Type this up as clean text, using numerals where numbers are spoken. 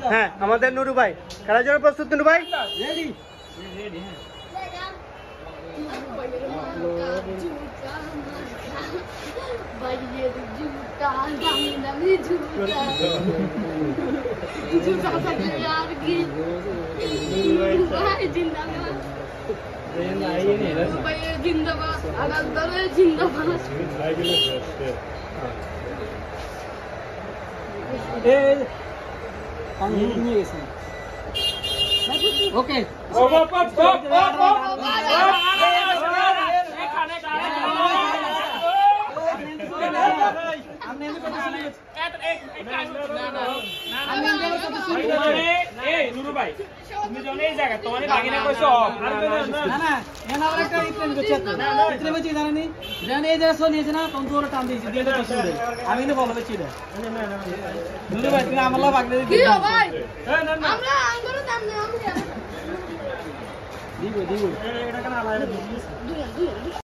হ্যাঁ আমাদের নুরু ভাই খেলার জন্য প্রস্তুত নুরু ভাই রেডি ওকে আমি বলো বেশি ভাই তুমি আমার দিব